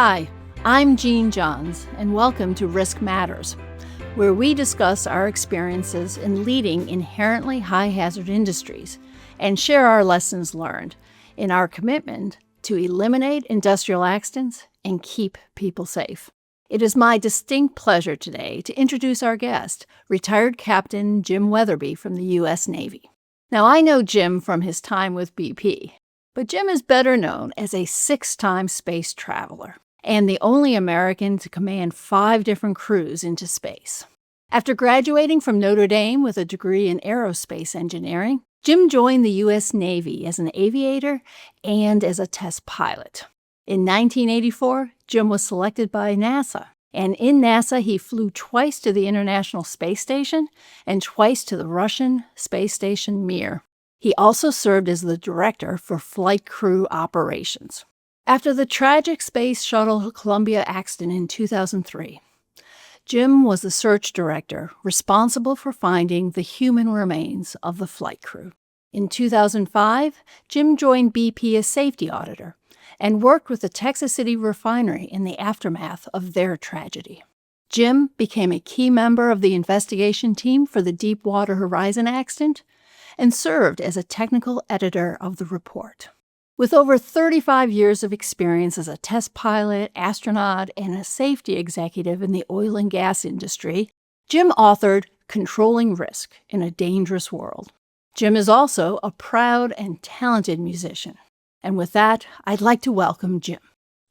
Hi, I'm Jeanne Johns, and welcome to Risk Matters, where we discuss our experiences in leading inherently high-hazard industries and share our lessons learned in our commitment to eliminate industrial accidents and keep people safe. It is my distinct pleasure today to introduce our guest, retired Captain Jim Wetherbee from the U.S. Navy. Now, I know Jim from his time with BP, but Jim is better known as a 6-time space traveler and the only American to command 5 different crews into space. After graduating from Notre Dame with a degree in aerospace engineering, Jim joined the U.S. Navy as an aviator and as a test pilot. In 1984, Jim was selected by NASA, and in NASA he flew twice to the International Space Station and twice to the Russian space station Mir. He also served as the director for flight crew operations. After the tragic Space Shuttle Columbia accident in 2003, Jim was the search director responsible for finding the human remains of the flight crew. In 2005, Jim joined BP as safety auditor and worked with the Texas City refinery in the aftermath of their tragedy. Jim became a key member of the investigation team for the Deepwater Horizon accident and served as a technical editor of the report. With over 35 years of experience as a test pilot, astronaut, and a safety executive in the oil and gas industry, Jim authored Controlling Risk in a Dangerous World. Jim is also a proud and talented musician. And with that, I'd like to welcome Jim.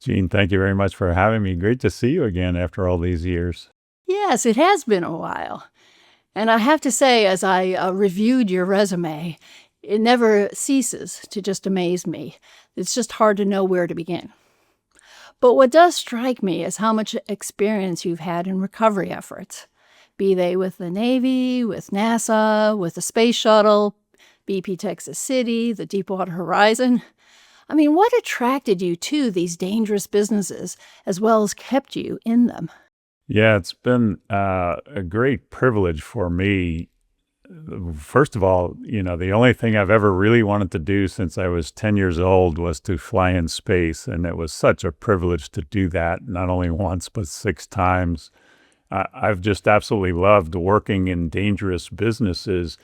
Jeanne, thank you very much for having me. Great to see you again after all these years. Yes, it has been a while. And I have to say, as I reviewed your resume, it never ceases to just amaze me. It's just hard to know where to begin. But what does strike me is how much experience you've had in recovery efforts, be they with the Navy, with NASA, with the Space Shuttle, BP Texas City, the Deepwater Horizon. I mean, what attracted you to these dangerous businesses as well as kept you in them? Yeah, it's been a great privilege for me. First of all, the only thing I've ever really wanted to do since I was 10 years old was to fly in space. And it was such a privilege to do that, not only once, but 6 times. I've just absolutely loved working in dangerous businesses,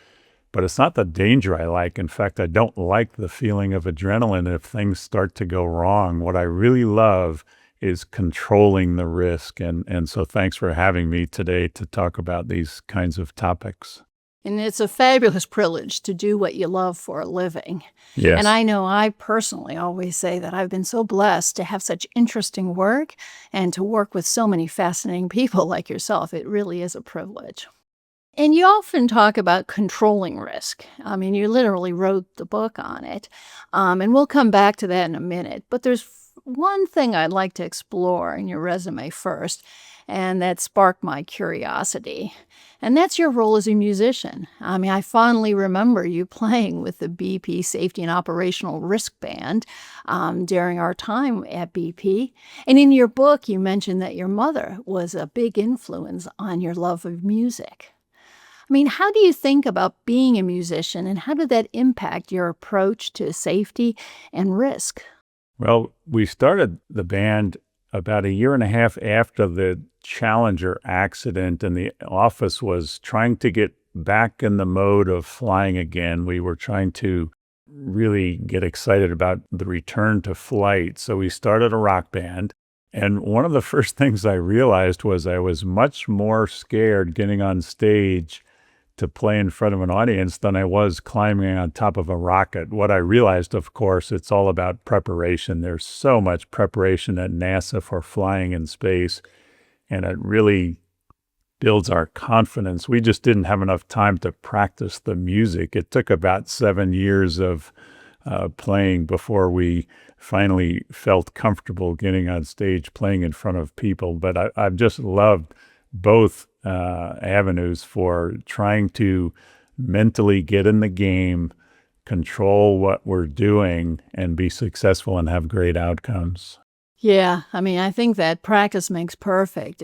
but it's not the danger I like. In fact, I don't like the feeling of adrenaline if things start to go wrong. What I really love is controlling the risk. And so thanks for having me today to talk about these kinds of topics. And it's a fabulous privilege to do what you love for a living. Yes. And I know I personally always say that I've been so blessed to have such interesting work and to work with so many fascinating people like yourself. It really is a privilege. And you often talk about controlling risk. I mean, you literally wrote the book on it. And we'll come back to that in a minute. But there's one thing I'd like to explore in your resume first, and that sparked my curiosity. And that's your role as a musician. I mean, I fondly remember you playing with the BP Safety and Operational Risk Band during our time at BP. And in your book, you mentioned that your mother was a big influence on your love of music. I mean, how do you think about being a musician, and how did that impact your approach to safety and risk? Well, we started the band about 1.5 years after the Challenger accident, and the office was trying to get back in the mode of flying again. We were trying to really get excited about the return to flight. So we started a rock band. And one of the first things I realized was I was much more scared getting on stage to play in front of an audience than I was climbing on top of a rocket. What I realized, of course, it's all about preparation. There's so much preparation at NASA for flying in space, and it really builds our confidence. We just didn't have enough time to practice the music. It took about 7 years of playing before we finally felt comfortable getting on stage playing in front of people. But I've just loved both avenues for trying to mentally get in the game, control what we're doing, and be successful and have great outcomes. Yeah, I mean, I think that practice makes perfect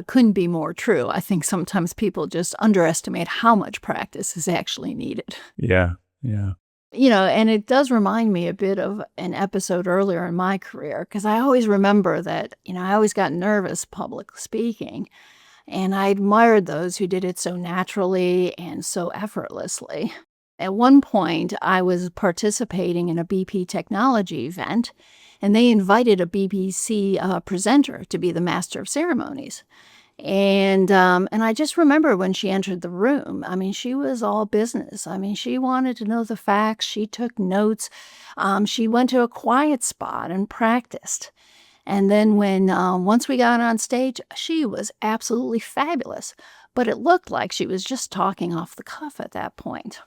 couldn't be more true. I think sometimes people just underestimate how much practice is actually needed. Yeah, yeah. And it does remind me a bit of an episode earlier in my career because I always remember that, I always got nervous public speaking, and I admired those who did it so naturally and so effortlessly. At one point, I was participating in a BP technology event, and they invited a BBC presenter to be the master of ceremonies. And I just remember when she entered the room, I mean, she was all business. I mean, she wanted to know the facts. She took notes. She went to a quiet spot and practiced. And then once we got on stage, she was absolutely fabulous. But it looked like she was just talking off the cuff at that point.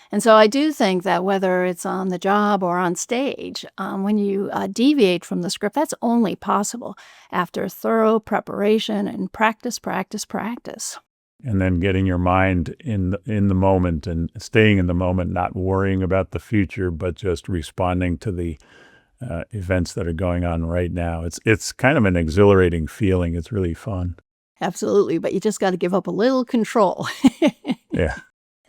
And so I do think that whether it's on the job or on stage, when you deviate from the script, that's only possible after thorough preparation and practice, practice, practice. And then getting your mind in the moment and staying in the moment, not worrying about the future, but just responding to the events that are going on right now. It's kind of an exhilarating feeling. It's really fun. Absolutely, but you just got to give up a little control. Yeah.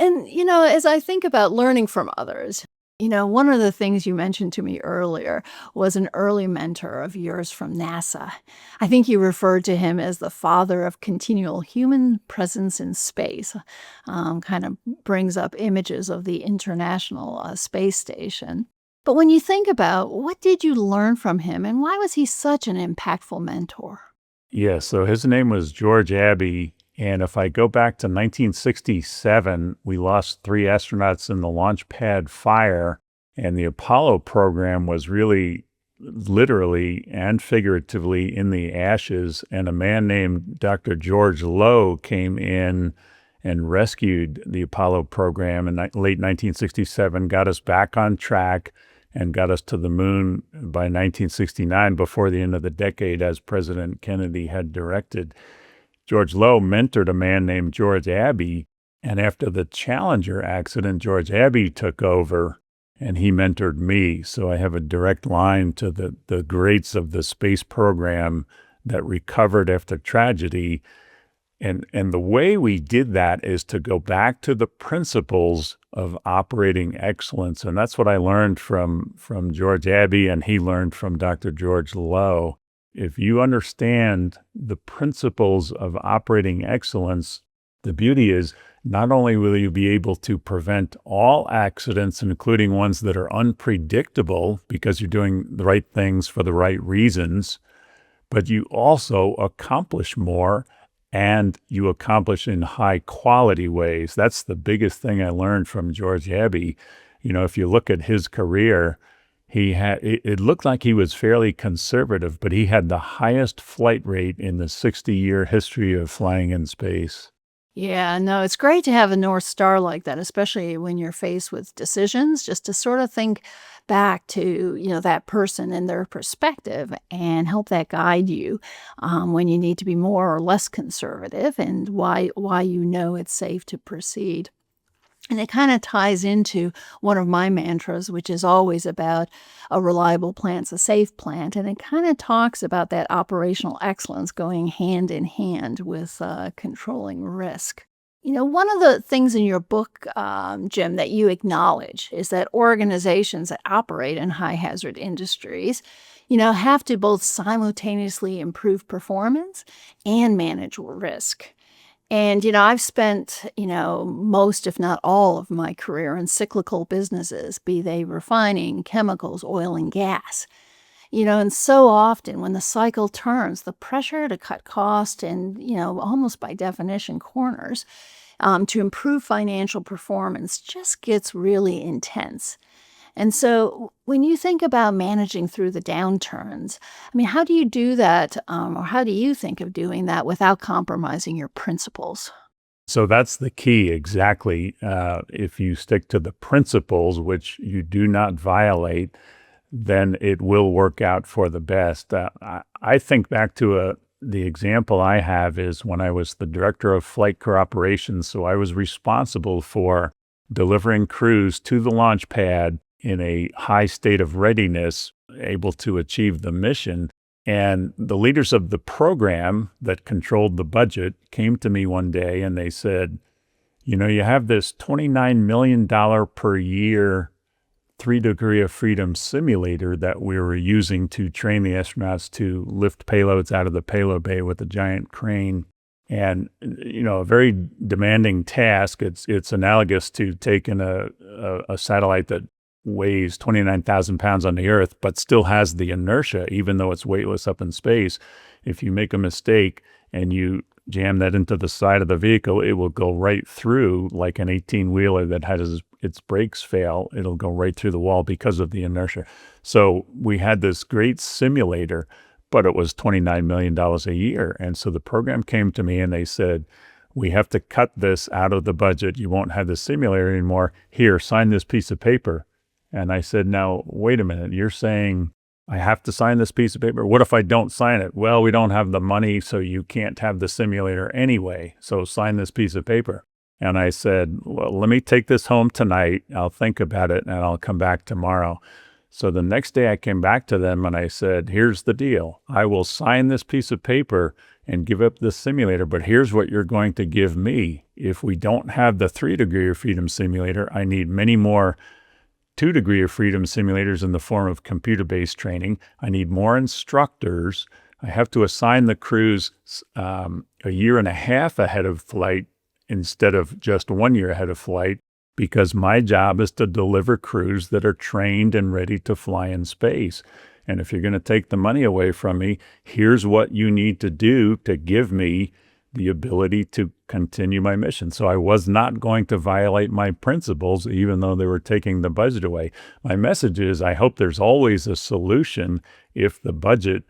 And, as I think about learning from others, one of the things you mentioned to me earlier was an early mentor of yours from NASA. I think you referred to him as the father of continual human presence in space. Kind of brings up images of the International Space Station. But when you think about what did you learn from him and why was he such an impactful mentor? Yeah, so his name was George Abbey. And if I go back to 1967, we lost 3 astronauts in the launch pad fire, and the Apollo program was really literally and figuratively in the ashes. And a man named Dr. George Low came in and rescued the Apollo program in late 1967, got us back on track, and got us to the moon by 1969 before the end of the decade, as President Kennedy had directed. George Low mentored a man named George Abbey, and after the Challenger accident, George Abbey took over, and he mentored me. So I have a direct line to the greats of the space program that recovered after tragedy. And the way we did that is to go back to the principles of operating excellence. And that's what I learned from George Abbey, and he learned from Dr. George Low. If you understand the principles of operating excellence, the beauty is not only will you be able to prevent all accidents, including ones that are unpredictable because you're doing the right things for the right reasons, but you also accomplish more, and you accomplish in high quality ways. That's the biggest thing I learned from George Abbey. If you look at his career, it looked like he was fairly conservative, but he had the highest flight rate in the 60-year history of flying in space. Yeah, no, it's great to have a North Star like that, especially when you're faced with decisions, just to sort of think back to, that person and their perspective and help that guide you when you need to be more or less conservative and why it's safe to proceed. And it kind of ties into one of my mantras, which is always about a reliable plant's a safe plant. And it kind of talks about that operational excellence going hand in hand with controlling risk. One of the things in your book, Jim, that you acknowledge is that organizations that operate in high hazard industries, have to both simultaneously improve performance and manage risk. And, I've spent, most, if not all of my career in cyclical businesses, be they refining, chemicals, oil and gas. And so often when the cycle turns, the pressure to cut cost and, almost by definition, corners to improve financial performance just gets really intense. And so when you think about managing through the downturns, how do you do that, or how do you think of doing that without compromising your principles? So that's the key, exactly. If you stick to the principles, which you do not violate, then it will work out for the best. I think back to the example I have is when I was the director of flight crew operations. So I was responsible for delivering crews to the launch pad in a high state of readiness, able to achieve the mission. And the leaders of the program that controlled the budget came to me one day and they said, You have this $29 million per year 3 degree of freedom simulator that we were using to train the astronauts to lift payloads out of the payload bay with a giant crane. And, a very demanding task. It's analogous to taking a satellite that weighs 29,000 pounds on the Earth, but still has the inertia, even though it's weightless up in space. If you make a mistake and you jam that into the side of the vehicle, it will go right through, like an 18-wheeler that has its brakes fail. It'll go right through the wall because of the inertia. So we had this great simulator, but it was $29 million a year. And so the program came to me and they said, we have to cut this out of the budget. You won't have the simulator anymore. Here, sign this piece of paper. And I said, now, wait a minute. You're saying I have to sign this piece of paper? What if I don't sign it? Well, we don't have the money, so you can't have the simulator anyway. So sign this piece of paper. And I said, well, let me take this home tonight. I'll think about it and I'll come back tomorrow. So the next day I came back to them and I said, here's the deal. I will sign this piece of paper and give up the simulator, but here's what you're going to give me. If we don't have the 3 degree of freedom simulator, I need many more 2 degree of freedom simulators in the form of computer-based training. I need more instructors. I have to assign the crews a year and a half ahead of flight instead of just 1 year ahead of flight, because my job is to deliver crews that are trained and ready to fly in space. And if you're going to take the money away from me, here's what you need to do to give me the ability to continue my mission. So I was not going to violate my principles, even though they were taking the budget away. My message is, I hope there's always a solution. If the budget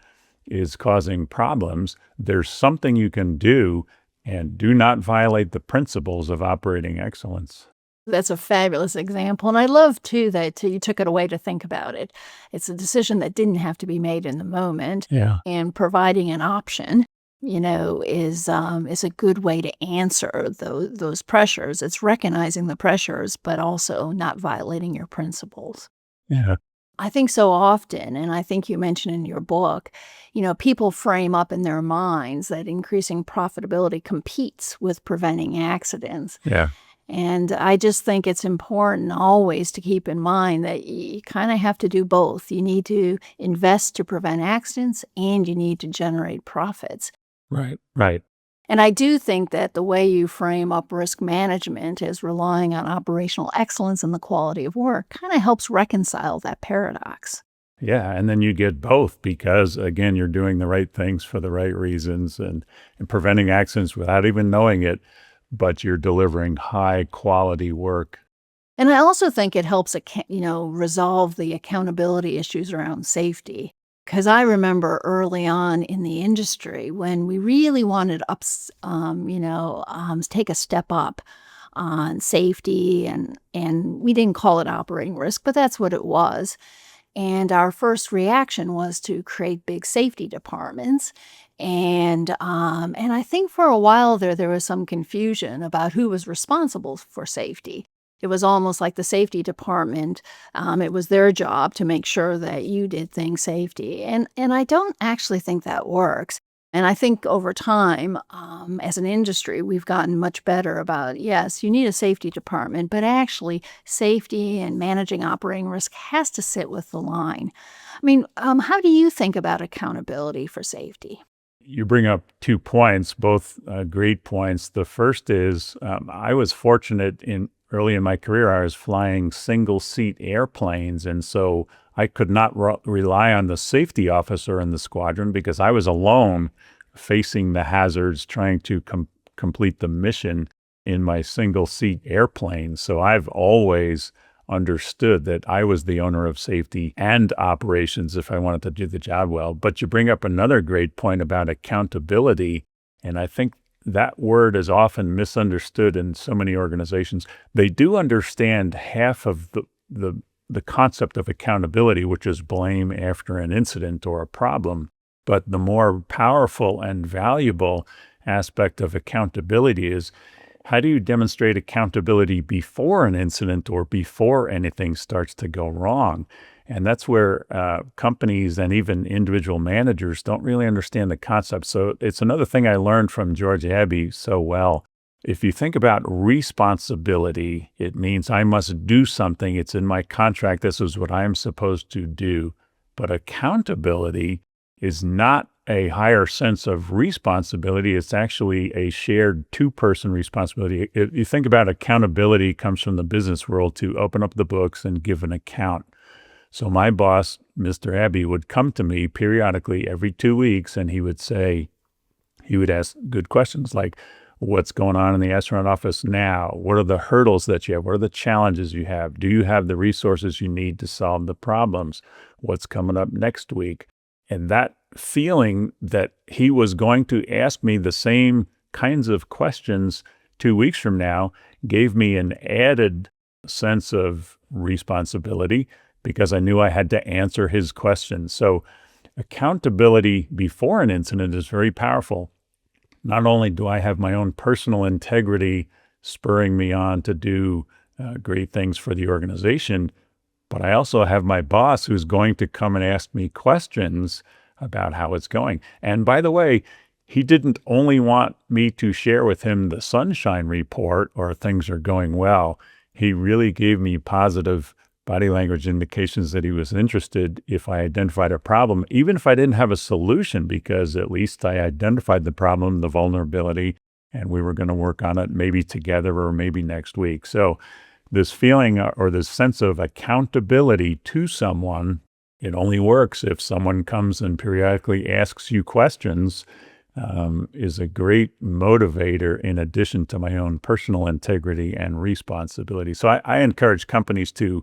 is causing problems, there's something you can do, and do not violate the principles of operating excellence. That's a fabulous example. And I love, too, that you took it away to think about it. It's a decision that didn't have to be made in the moment. Yeah. And providing an option, is a good way to answer those pressures. It's recognizing the pressures, but also not violating your principles. Yeah. I think so often, and I think you mentioned in your book, people frame up in their minds that increasing profitability competes with preventing accidents. Yeah. And I just think it's important always to keep in mind that you kind of have to do both. You need to invest to prevent accidents, and you need to generate profits. Right. Right. And I do think that the way you frame up risk management as relying on operational excellence and the quality of work kind of helps reconcile that paradox. Yeah, and then you get both because, again, you're doing the right things for the right reasons and preventing accidents without even knowing it, but you're delivering high-quality work. And I also think it helps, resolve the accountability issues around safety. Because I remember early on in the industry when we really wanted take a step up on safety, and we didn't call it operating risk, but that's what it was. And our first reaction was to create big safety departments. And I think for a while there was some confusion about who was responsible for safety. It was almost like the safety department, it was their job to make sure that you did things safety. And I don't actually think that works. And I think over time, as an industry, we've gotten much better about, yes, you need a safety department, but actually safety and managing operating risk has to sit with the line. I mean, how do you think about accountability for safety? You bring up 2 points, both great points. The first is I was fortunate early in my career, I was flying single-seat airplanes, and so I could not rely on the safety officer in the squadron because I was alone facing the hazards, trying to complete the mission in my single-seat airplane. So I've always understood that I was the owner of safety and operations if I wanted to do the job well. But you bring up another great point about accountability, and I think that word is often misunderstood in so many organizations. They do understand half of the concept of accountability, which is blame after an incident or a problem. But the more powerful and valuable aspect of accountability is, how do you demonstrate accountability before an incident or before anything starts to go wrong? And that's where companies and even individual managers don't really understand the concept. So it's another thing I learned from George Abbey so well. If you think about responsibility, it means I must do something. It's in my contract. This is what I am supposed to do. But accountability is not a higher sense of responsibility. It's actually a shared two-person responsibility. If you think about accountability, comes from the business world to open up the books and give an account. So my boss, Mr. Abbey, would come to me periodically every 2 weeks, and he would ask good questions like, what's going on in the astronaut office now? What are the hurdles that you have? What are the challenges you have? Do you have the resources you need to solve the problems? What's coming up next week? And that feeling that he was going to ask me the same kinds of questions 2 weeks from now gave me an added sense of responsibility because I knew I had to answer his questions. So accountability before an incident is very powerful. Not only do I have my own personal integrity spurring me on to do great things for the organization, but I also have my boss who's going to come and ask me questions about how it's going. And by the way, he didn't only want me to share with him the sunshine report or things are going well. He really gave me positive body language indications that he was interested if I identified a problem, even if I didn't have a solution, because at least I identified the problem, the vulnerability, and we were going to work on it maybe together or maybe next week. So this feeling or this sense of accountability to someone, it only works if someone comes and periodically asks you questions, is a great motivator in addition to my own personal integrity and responsibility. So I encourage companies to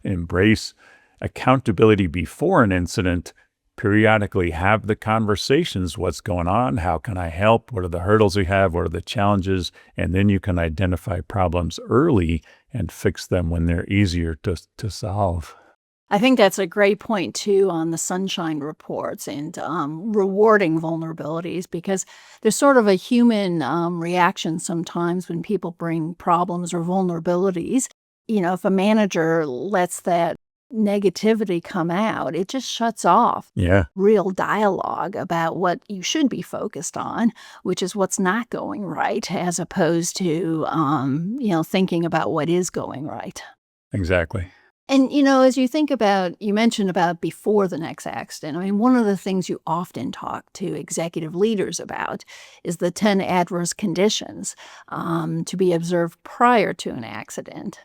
embrace accountability before an incident, periodically have the conversations, what's going on, how can I help, what are the hurdles we have, what are the challenges, and then you can identify problems early and fix them when they're easier to solve. I think that's a great point, too, on the sunshine reports and rewarding vulnerabilities, because there's sort of a human reaction sometimes when people bring problems or vulnerabilities. You know, if a manager lets that negativity come out, it just shuts off real dialogue about what you should be focused on, which is what's not going right, as opposed to, thinking about what is going right. Exactly. And, as you think about, you mentioned about before the next accident, I mean, one of the things you often talk to executive leaders about is the 10 adverse conditions to be observed prior to an accident.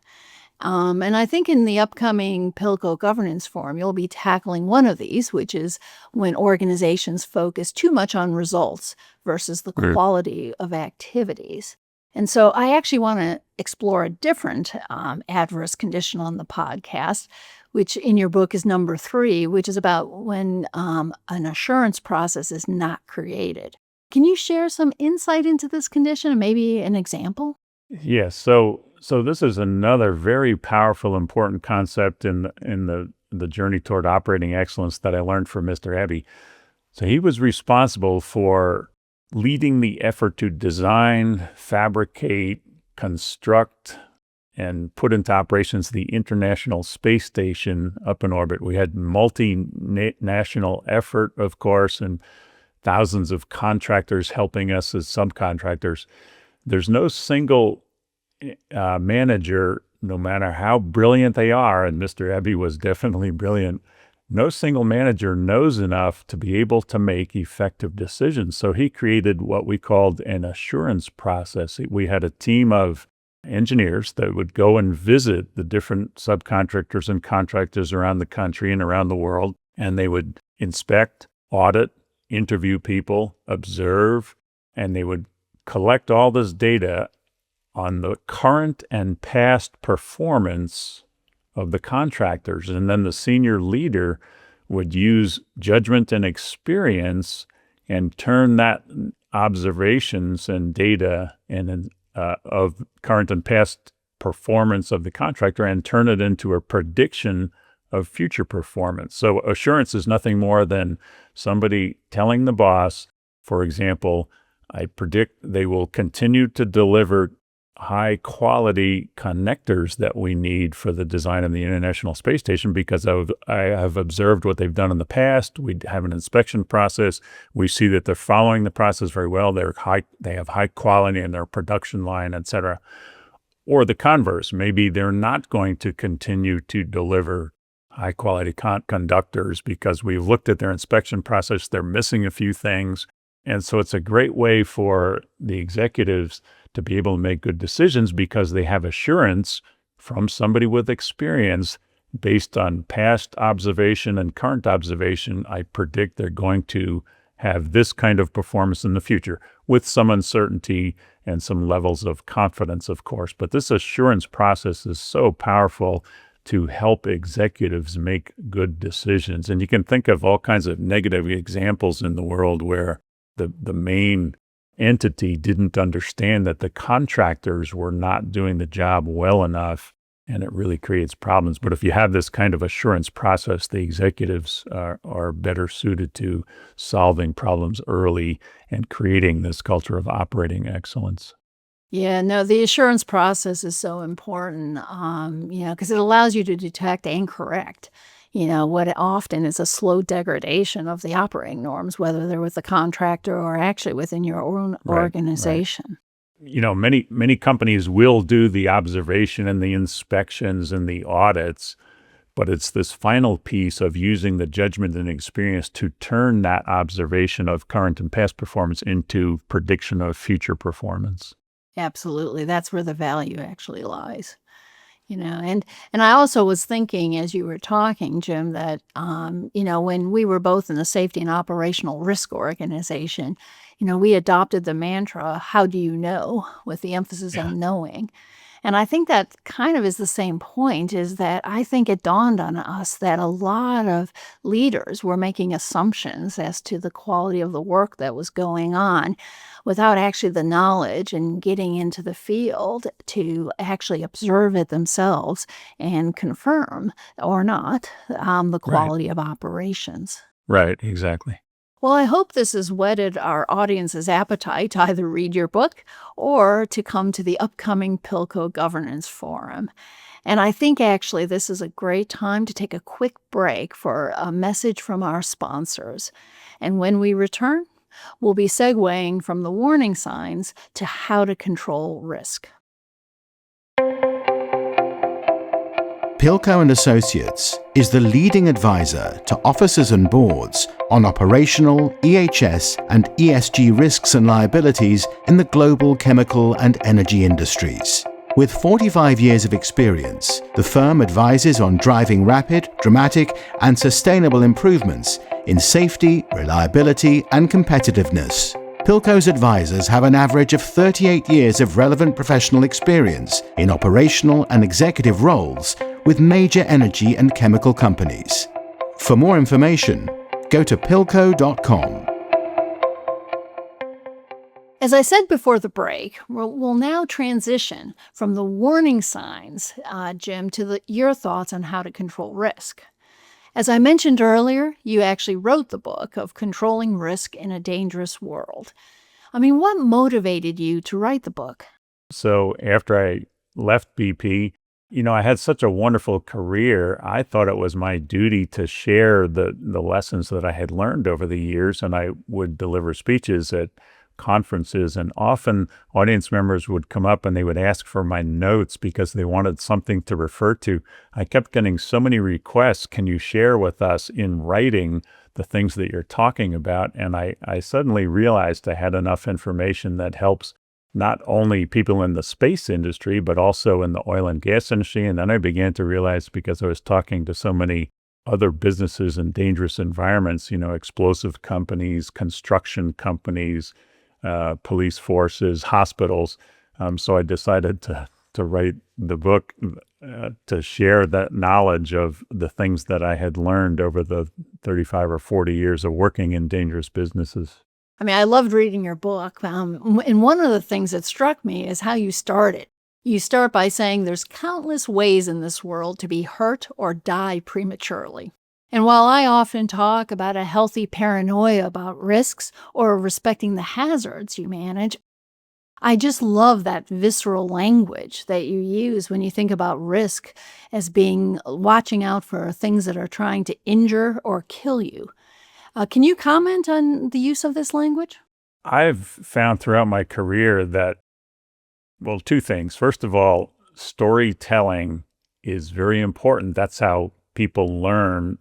And I think in the upcoming Pilko Governance Forum, you'll be tackling one of these, which is when organizations focus too much on results versus the quality of activities. And so I actually want to explore a different adverse condition on the podcast, which in your book is number 3, which is about when an assurance process is not created. Can you share some insight into this condition and maybe an example? Yes. So this is another very powerful, important concept in the journey toward operating excellence that I learned from Mr. Abbey. So he was responsible for leading the effort to design, fabricate, construct, and put into operations the International Space Station up in orbit. We had multinational effort, of course, and thousands of contractors helping us as subcontractors. There's no single manager, no matter how brilliant they are, and Mr. Abbey was definitely brilliant, no single manager knows enough to be able to make effective decisions. So he created what we called an assurance process. We had a team of engineers that would go and visit the different subcontractors and contractors around the country and around the world, and they would inspect, audit, interview people, observe, and they would collect all this data on the current and past performance of the contractors. And then the senior leader would use judgment and experience and turn that observations and data and of current and past performance of the contractor and turn it into a prediction of future performance. So assurance is nothing more than somebody telling the boss, for example, I predict they will continue to deliver high quality connectors that we need for the design of the International Space Station, because I have observed what they've done in the past. We have an inspection process. We see that they're following the process very well. They have high quality in their production line, et cetera. Or the converse, maybe they're not going to continue to deliver high quality conductors because we've looked at their inspection process. They're missing a few things. And so it's a great way for the executives to be able to make good decisions because they have assurance from somebody with experience based on past observation and current observation. I predict they're going to have this kind of performance in the future with some uncertainty and some levels of confidence, of course. But this assurance process is so powerful to help executives make good decisions. And you can think of all kinds of negative examples in the world where the main entity didn't understand that the contractors were not doing the job well enough, and it really creates problems. But if you have this kind of assurance process, the executives are better suited to solving problems early and creating this culture of operating excellence. Yeah, no, the assurance process is so important, because it allows you to detect and correct, what often is a slow degradation of the operating norms, whether they're with the contractor or actually within your own Right. organization. Many companies will do the observation and the inspections and the audits, but it's this final piece of using the judgment and experience to turn that observation of current and past performance into prediction of future performance. Absolutely. That's where the value actually lies. And I also was thinking as you were talking, Jim, that when we were both in the safety and operational risk organization, we adopted the mantra, how do you know, with the emphasis Yeah. on knowing. And I think that kind of is the same point, is that I think it dawned on us that a lot of leaders were making assumptions as to the quality of the work that was going on without actually the knowledge and getting into the field to actually observe it themselves and confirm or not the Right. quality of operations. Right. Exactly. Well, I hope this has whetted our audience's appetite to either read your book or to come to the upcoming Pilko Governance Forum. And I think actually this is a great time to take a quick break for a message from our sponsors. And when we return, we'll be segueing from the warning signs to how to control risk. Pilko Associates is the leading advisor to officers and boards on operational, EHS and ESG risks and liabilities in the global chemical and energy industries. With 45 years of experience, the firm advises on driving rapid, dramatic and sustainable improvements in safety, reliability and competitiveness. Pilko's advisors have an average of 38 years of relevant professional experience in operational and executive roles with major energy and chemical companies. For more information, go to pilko.com. As I said before the break, we'll now transition from the warning signs, Jim, to your thoughts on how to control risk. As I mentioned earlier, you actually wrote the book of Controlling Risk in a Dangerous World. What motivated you to write the book? So after I left BP, I had such a wonderful career. I thought it was my duty to share the lessons that I had learned over the years, and I would deliver speeches at conferences, and often audience members would come up and they would ask for my notes because they wanted something to refer to. I kept getting so many requests, can you share with us in writing the things that you're talking about? And I suddenly realized I had enough information that helps not only people in the space industry, but also in the oil and gas industry. And then I began to realize, because I was talking to so many other businesses in dangerous environments, explosive companies, construction companies, police forces, hospitals. So I decided to write the book to share that knowledge of the things that I had learned over the 35 or 40 years of working in dangerous businesses. I loved reading your book. And one of the things that struck me is how you started. You start by saying there's countless ways in this world to be hurt or die prematurely. And while I often talk about a healthy paranoia about risks or respecting the hazards you manage, I just love that visceral language that you use when you think about risk as being watching out for things that are trying to injure or kill you. Can you comment on the use of this language? I've found throughout my career that, well, two things. First of all, storytelling is very important. That's how people learn.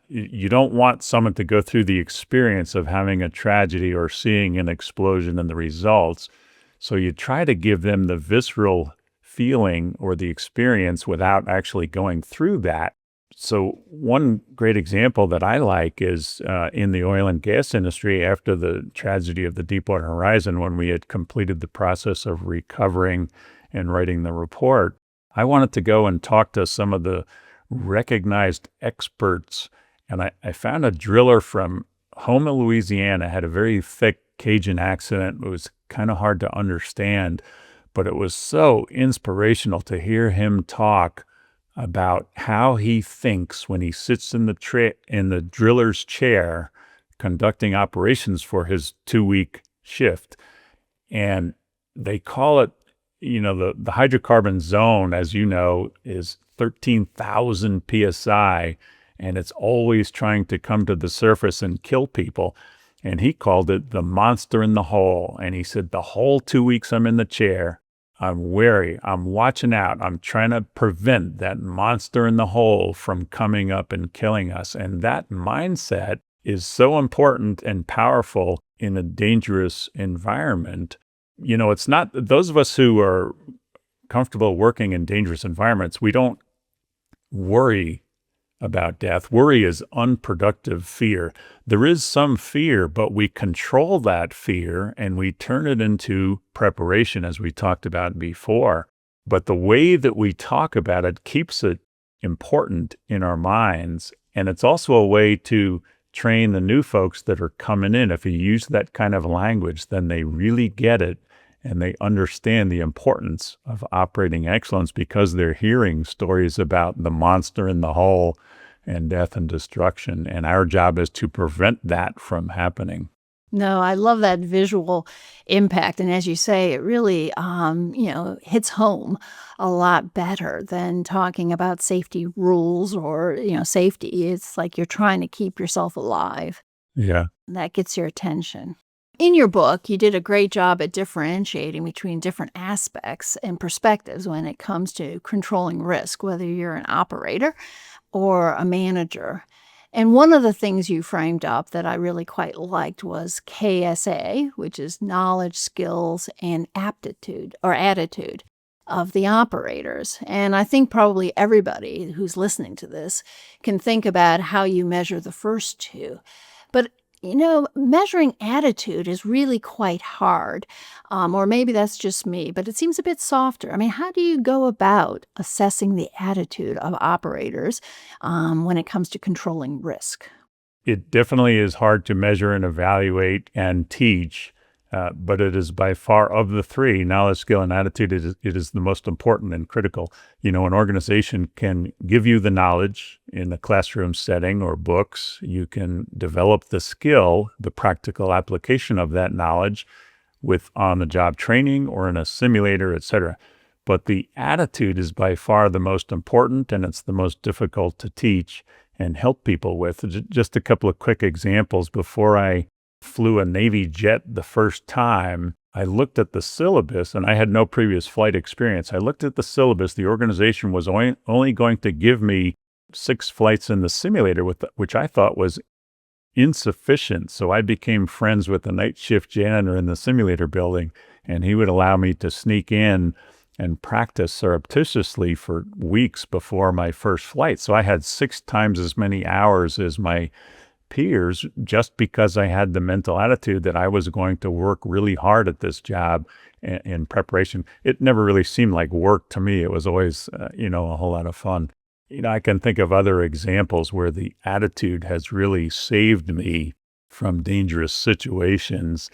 You don't want someone to go through the experience of having a tragedy or seeing an explosion and the results. So you try to give them the visceral feeling or the experience without actually going through that. So one great example that I like is in the oil and gas industry after the tragedy of the Deepwater Horizon, when we had completed the process of recovering and writing the report, I wanted to go and talk to some of the recognized experts. And I found a driller from Houma, Louisiana, had a very thick Cajun accent. It was kind of hard to understand, but it was so inspirational to hear him talk about how he thinks when he sits in the driller's chair conducting operations for his 2-week shift. And they call it, the hydrocarbon zone, as you know, is 13,000 psi, and it's always trying to come to the surface and kill people. And he called it the monster in the hole. And he said, the whole 2 weeks I'm in the chair, I'm wary, I'm watching out, I'm trying to prevent that monster in the hole from coming up and killing us. And that mindset is so important and powerful in a dangerous environment. It's not those of us who are comfortable working in dangerous environments, we don't worry about death. Worry is unproductive fear. There is some fear, but we control that fear and we turn it into preparation, as we talked about before. But the way that we talk about it keeps it important in our minds. And it's also a way to train the new folks that are coming in. If you use that kind of language, then they really get it and they understand the importance of operating excellence because they're hearing stories about the monster in the hole and death and destruction. And our job is to prevent that from happening. No, I love that visual impact. And as you say, it really, hits home a lot better than talking about safety rules or, safety. It's like you're trying to keep yourself alive. Yeah. That gets your attention. In your book, you did a great job at differentiating between different aspects and perspectives when it comes to controlling risk, whether you're an operator or a manager. And one of the things you framed up that I really quite liked was KSA, which is knowledge, skills, and aptitude or attitude of the operators. And I think probably everybody who's listening to this can think about how you measure the first two. But measuring attitude is really quite hard, or maybe that's just me, but it seems a bit softer. I mean, how do you go about assessing the attitude of operators when it comes to controlling risk? It definitely is hard to measure and evaluate and teach, but it is by far of the three, knowledge, skill, and attitude, it is the most important and critical. An organization can give you the knowledge in a classroom setting or books. You can develop the skill, the practical application of that knowledge with on-the-job training or in a simulator, etc. But the attitude is by far the most important, and it's the most difficult to teach and help people with. Just a couple of quick examples. Before I flew a Navy jet the first time, I looked at the syllabus, and I had no previous flight experience. I looked at the syllabus. The organization was only going to give me 6 flights in the simulator, which I thought was insufficient. So I became friends with the night shift janitor in the simulator building, and he would allow me to sneak in and practice surreptitiously for weeks before my first flight. So I had 6 times as many hours as my peers just because I had the mental attitude that I was going to work really hard at this job in preparation. It never really seemed like work to me. It was always, a whole lot of fun. I can think of other examples where the attitude has really saved me from dangerous situations.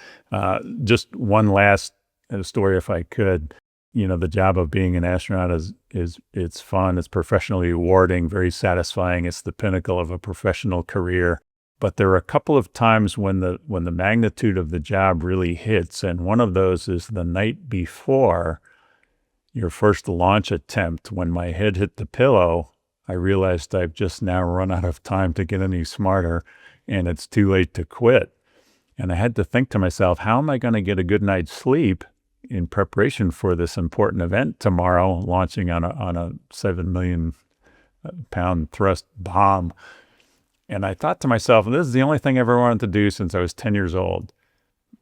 Just one last story, if I could. The job of being an astronaut it's fun. It's professionally rewarding, very satisfying. It's the pinnacle of a professional career. But there are a couple of times when the magnitude of the job really hits, and one of those is the night before your first launch attempt. When my head hit the pillow, I realized I've just now run out of time to get any smarter, and it's too late to quit. And I had to think to myself, how am I going to get a good night's sleep in preparation for this important event tomorrow, launching on a 7 million pound thrust bomb? And I thought to myself, this is the only thing I ever wanted to do since I was 10 years old.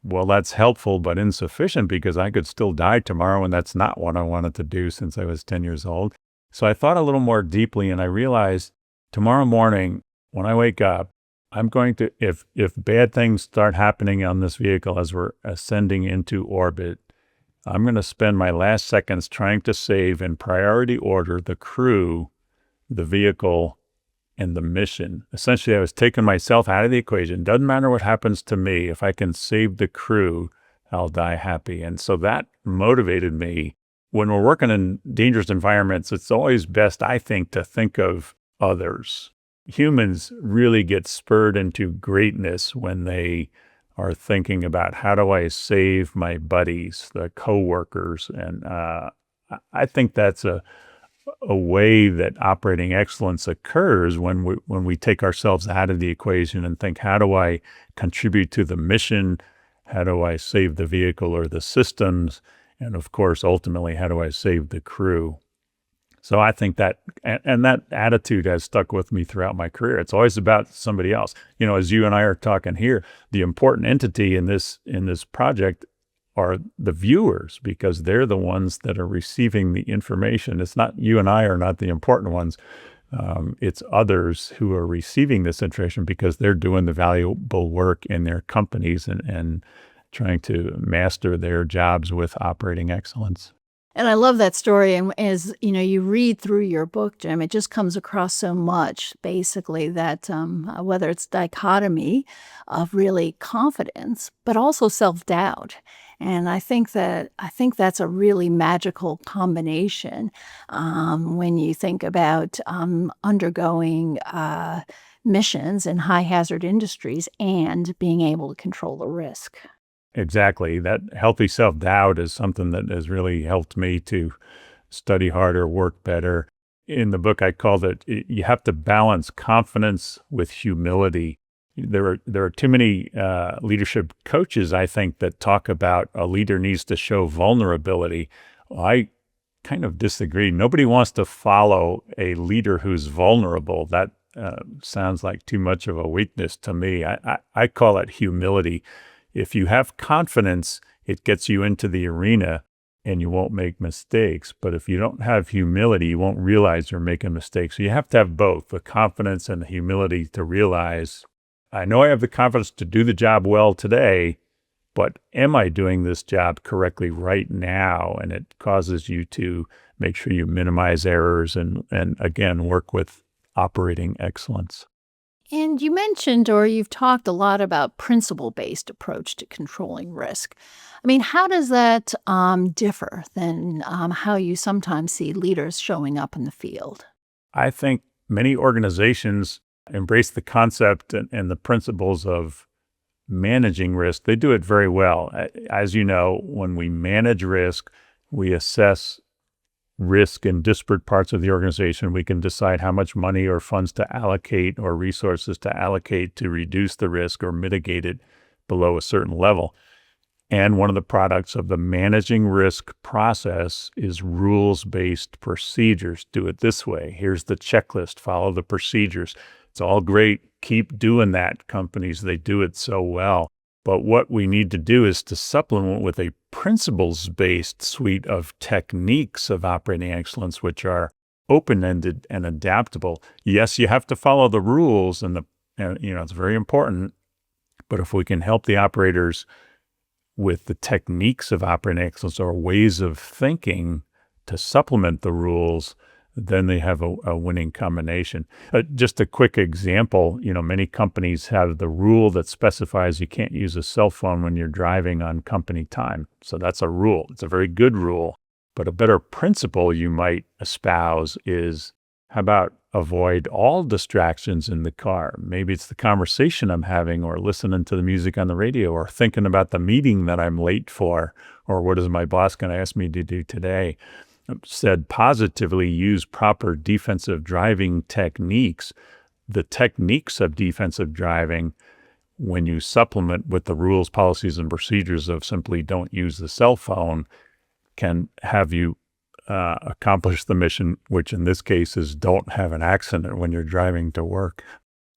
Well, that's helpful, but insufficient, because I could still die tomorrow, and that's not what I wanted to do since I was 10 years old. So I thought a little more deeply, and I realized tomorrow morning when I wake up, I'm going to, if bad things start happening on this vehicle as we're ascending into orbit, I'm going to spend my last seconds trying to save in priority order the crew, the vehicle, and the mission. Essentially, I was taking myself out of the equation. Doesn't matter what happens to me. If I can save the crew, I'll die happy. And so that motivated me. When we're working in dangerous environments, it's always best, I think, to think of others. Humans really get spurred into greatness when they are thinking about, how do I save my buddies, the coworkers? And I think that's a way that operating excellence occurs when we take ourselves out of the equation and think, how do I contribute to the mission? How do I save the vehicle or the systems? And of course, ultimately, how do I save the crew? So I think that, and that attitude has stuck with me throughout my career. It's always about somebody else. You know, as you and I are talking here, the important entity in this project are the viewers, because they're the ones that are receiving the information. It's not, you and I are not the important ones. It's others who are receiving this information because they're doing the valuable work in their companies and trying to master their jobs with operating excellence. And I love that story. And as you know, you read through your book, Jim, it just comes across so much, basically, that whether it's dichotomy of really confidence, but also self-doubt. And I think that's a really magical combination when you think about undergoing missions in high hazard industries and being able to control the risk. Exactly. That healthy self-doubt is something that has really helped me to study harder, work better. In the book, I called it, you have to balance confidence with humility. There are too many leadership coaches, I think, that talk about a leader needs to show vulnerability. I kind of disagree. Nobody wants to follow a leader who's vulnerable. That sounds like too much of a weakness to me. I call it humility. If you have confidence, it gets you into the arena and you won't make mistakes. But if you don't have humility, you won't realize you're making mistakes. So you have to have both, the confidence and the humility to realize, I know I have the confidence to do the job well today, but am I doing this job correctly right now? And it causes you to make sure you minimize errors and again, work with operating excellence. And you mentioned, or you've talked a lot about principle-based approach to controlling risk. I mean, how does that differ than how you sometimes see leaders showing up in the field? I think many organizations embrace the concept and the principles of managing risk. They do it very well. As you know, when we manage risk, we assess risk in disparate parts of the organization. We can decide how much money or funds to allocate or resources to allocate to reduce the risk or mitigate it below a certain level. And one of the products of the managing risk process is rules-based procedures. Do it this way. Here's the checklist. Follow the procedures. It's all great. Keep doing that, companies. They do it so well. But what we need to do is to supplement with a principles-based suite of techniques of operating excellence, which are open-ended and adaptable. Yes, you have to follow the rules, and it's very important. But if we can help the operators with the techniques of operating excellence or ways of thinking to supplement the rules, then they have a winning combination. Just a quick example, many companies have the rule that specifies you can't use a cell phone when you're driving on company time. So that's a rule. It's a very good rule. But a better principle you might espouse is, How about avoid all distractions in the car? Maybe it's the conversation I'm having, or listening to the music on the radio, or thinking about the meeting that I'm late for, or what is my boss going to ask me to do today? Said positively, use proper defensive driving techniques. The techniques of defensive driving, when you supplement with the rules, policies, and procedures of simply don't use the cell phone, can have you accomplish the mission, which in this case is don't have an accident when you're driving to work.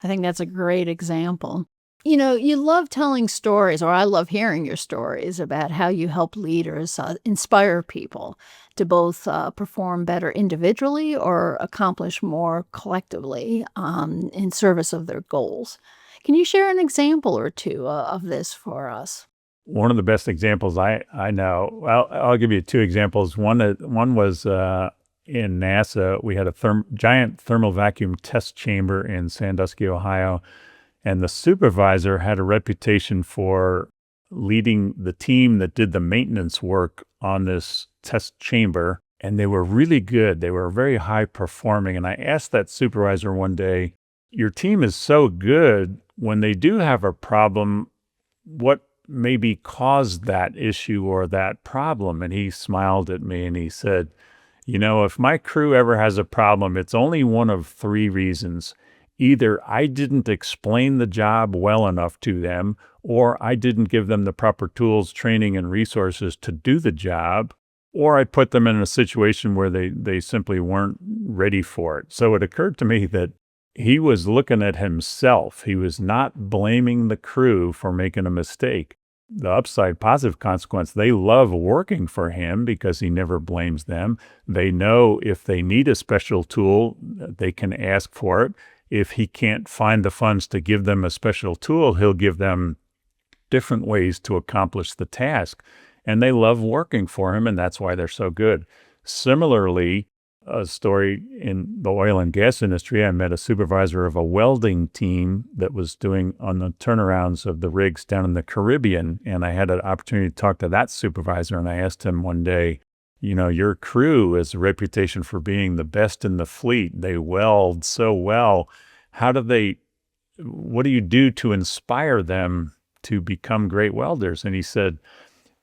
I think that's a great example. You know, you love telling stories, or I love hearing your stories about how you help leaders inspire people to both perform better individually or accomplish more collectively in service of their goals. Can you share an example or two of this for us? One of the best examples I know, well, I'll give you two examples. One was in NASA. We had a giant thermal vacuum test chamber in Sandusky, Ohio, and the supervisor had a reputation for leading the team that did the maintenance work on this test chamber, and they were really good. They were very high performing, and I asked that supervisor one day, your team is so good, when they do have a problem, what maybe caused that issue or that problem? And he smiled at me and he said, if my crew ever has a problem, it's only one of three reasons. Either I didn't explain the job well enough to them, or I didn't give them the proper tools, training, and resources to do the job, or I put them in a situation where they simply weren't ready for it. So it occurred to me that he was looking at himself. He was not blaming the crew for making a mistake. The upside positive consequence, they love working for him because he never blames them. They know if they need a special tool, they can ask for it. If he can't find the funds to give them a special tool, he'll give them different ways to accomplish the task. And they love working for him, and that's why they're so good. Similarly, a story in the oil and gas industry, I met a supervisor of a welding team that was doing on the turnarounds of the rigs down in the Caribbean. And I had an opportunity to talk to that supervisor. And I asked him one day, your crew has a reputation for being the best in the fleet. They weld so well. What do you do to inspire them to become great welders? And he said,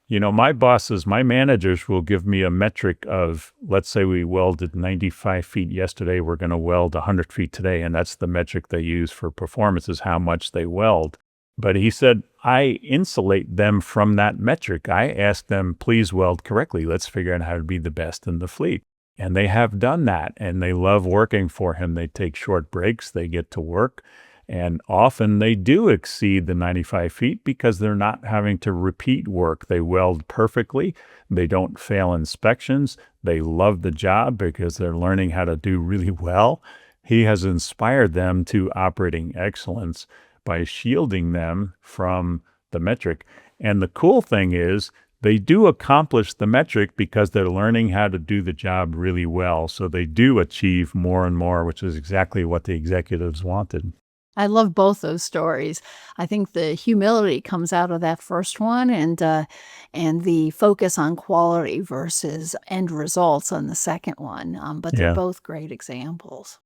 my managers will give me a metric of, let's say we welded 95 feet yesterday, we're going to weld 100 feet today. And that's the metric they use for performance, is how much they weld. But he said, I insulate them from that metric. I ask them, please weld correctly. Let's figure out how to be the best in the fleet. And they have done that, and they love working for him. They take short breaks, they get to work. And often they do exceed the 95 feet because they're not having to repeat work. They weld perfectly. They don't fail inspections. They love the job because they're learning how to do really well. He has inspired them to operating excellence by shielding them from the metric. And the cool thing is they do accomplish the metric because they're learning how to do the job really well. So they do achieve more and more, which is exactly what the executives wanted. I love both those stories. I think the humility comes out of that first one, and the focus on quality versus end results on the second one. But they're both great examples.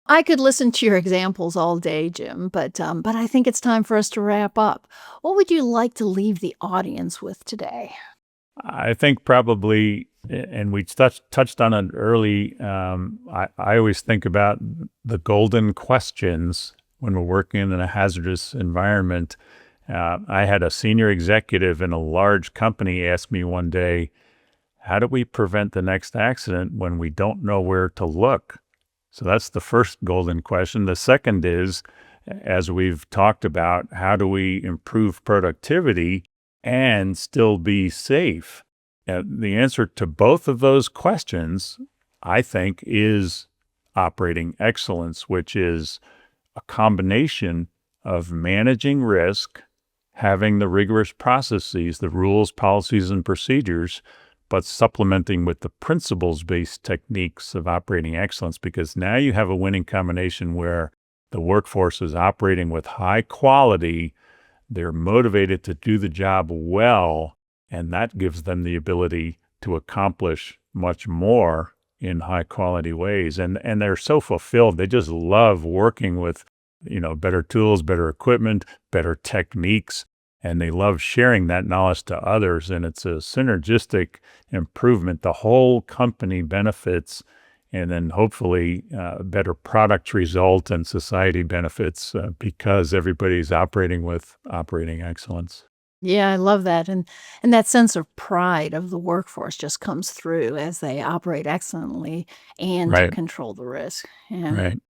I could listen to your examples all day, Jim, but I think it's time for us to wrap up. What would you like to leave the audience with today? I think probably, and we touched on it early, I always think about the golden questions when we're working in a hazardous environment. I had a senior executive in a large company ask me one day, how do we prevent the next accident when we don't know where to look? So that's the first golden question. The second is, as we've talked about, how do we improve productivity and still be safe? The answer to both of those questions, I think, is operating excellence, which is a combination of managing risk, having the rigorous processes, the rules, policies, and procedures, but supplementing with the principles-based techniques of operating excellence, because now you have a winning combination where the workforce is operating with high quality, they're motivated to do the job well, and that gives them the ability to accomplish much more in high quality ways. And they're so fulfilled. They just love working with, better tools, better equipment, better techniques. And they love sharing that knowledge to others. And it's a synergistic improvement. The whole company benefits, and then hopefully better product result and society benefits because everybody's operating with operating excellence. Yeah, I love that. And that sense of pride of the workforce just comes through as they operate excellently and Right, control the risk. Yeah. right.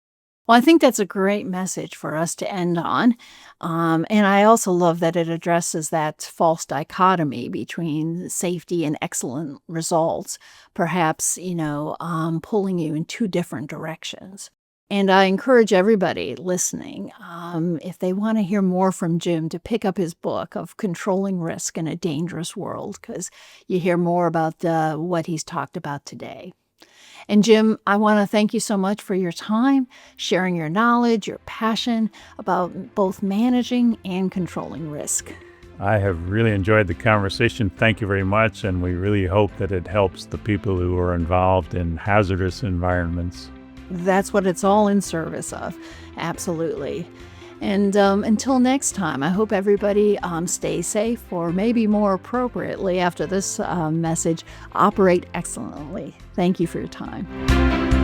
Well, I think that's a great message for us to end on. And I also love that it addresses that false dichotomy between safety and excellent results, perhaps, pulling you in two different directions. And I encourage everybody listening, if they want to hear more from Jim, to pick up his book of Controlling Risk in a Dangerous World, because you hear more about what he's talked about today. And Jim, I want to thank you so much for your time, sharing your knowledge, your passion about both managing and controlling risk. I have really enjoyed the conversation. Thank you very much. And we really hope that it helps the people who are involved in hazardous environments. That's what it's all in service of. Absolutely. And until next time, I hope everybody stays safe, or maybe more appropriately after this message, operate excellently. Thank you for your time.